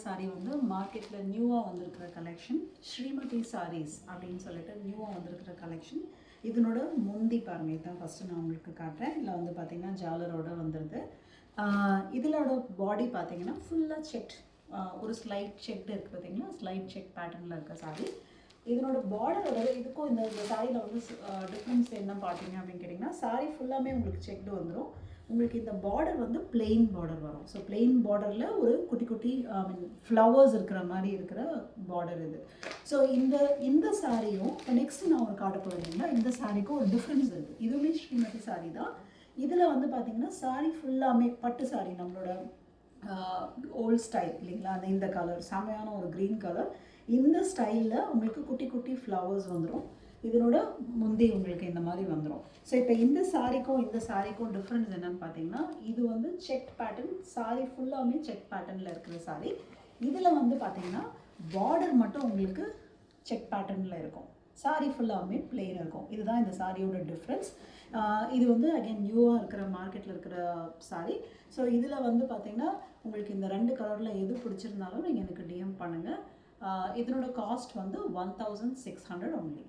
Sorry வந்து மார்க்கெட்டில் நியூவாக வந்திருக்கிற கலெக்ஷன் ஸ்ரீமதி சாரீஸ் அப்படின்னு சொல்லிட்டு நியூவாக வந்திருக்கிற கலெக்ஷன். இதனோட முந்தி பாருங்கள், இதுதான் ஃபஸ்ட்டு நான் உங்களுக்கு காட்டுறேன். இதில் வந்து பார்த்திங்கன்னா ஜாலரோட வந்துடுது. இதோட பாடி பார்த்திங்கன்னா ஃபுல்லாக செக், ஒரு ஸ்லைட் செக்டு இருக்குது பார்த்திங்களா, ஸ்லைட் செக் பேட்டர்னில் இருக்க சாரி. இதனோட பார்டரோட இதுக்கும் இந்த சாரியில் வந்து டிஃப்ரென்ஸ் என்ன பார்த்தீங்க அப்படின்னு கேட்டிங்கன்னா, சாரி ஃபுல்லாமே உங்களுக்கு செக்டு வந்துடும். உங்களுக்கு இந்த பார்டர் வந்து பிளெயின் பார்டர் வரும். ஸோ பிளெயின் பார்டரில் ஒரு குட்டி குட்டி ஃப்ளவர்ஸ் இருக்கிற மாதிரி இருக்கிற பார்டர் இது. ஸோ இந்த சாரியும் இப்போ நெக்ஸ்ட் நான் ஒரு காட்ட போகிறீங்கன்னா, இந்த சாரிக்கும் ஒரு டிஃப்ரென்ஸ் இருக்குது. இதுவுமே ஸ்ரீமதி சாரி தான். இதில் வந்து பார்த்திங்கன்னா சாரி ஃபுல்லாமே பட்டு சாரி, நம்மளோட ஓல்ட் ஸ்டைல் இல்லைங்களா, அந்த இந்த கலர் செமையான ஒரு க்ரீன் கலர். இந்த ஸ்டைலில் உங்களுக்கு குட்டி குட்டி ஃப்ளவர்ஸ் வந்துடும். இதனோட முந்தி உங்களுக்கு இந்த மாதிரி வந்துடும். ஸோ இப்போ இந்த சாரிக்கும் டிஃப்ரென்ஸ் என்னன்னு பார்த்தீங்கன்னா, இது வந்து செக் பேட்டர்ன் சாரி, ஃபுல்லாமே செக் பேட்டர்னில் இருக்கிற சாரி. இதில் வந்து பார்த்தீங்கன்னா பார்டர் மட்டும் உங்களுக்கு செக் பேட்டர்னில் இருக்கும், சாரி ஃபுல்லாமே பிளெயின் இருக்கும். இதுதான் இந்த சாரியோட டிஃப்ரென்ஸ். இது வந்து அகைன் நியூவாக இருக்கிற மார்க்கெட்டில் இருக்கிற சாரி. ஸோ இதில் வந்து பார்த்திங்கன்னா உங்களுக்கு இந்த 2 கலரில் எது பிடிச்சிருந்தாலும் நீங்கள் எனக்கு டிஎம் பண்ணுங்கள். இதனோட காஸ்ட் வந்து 1600 ஒன்லி.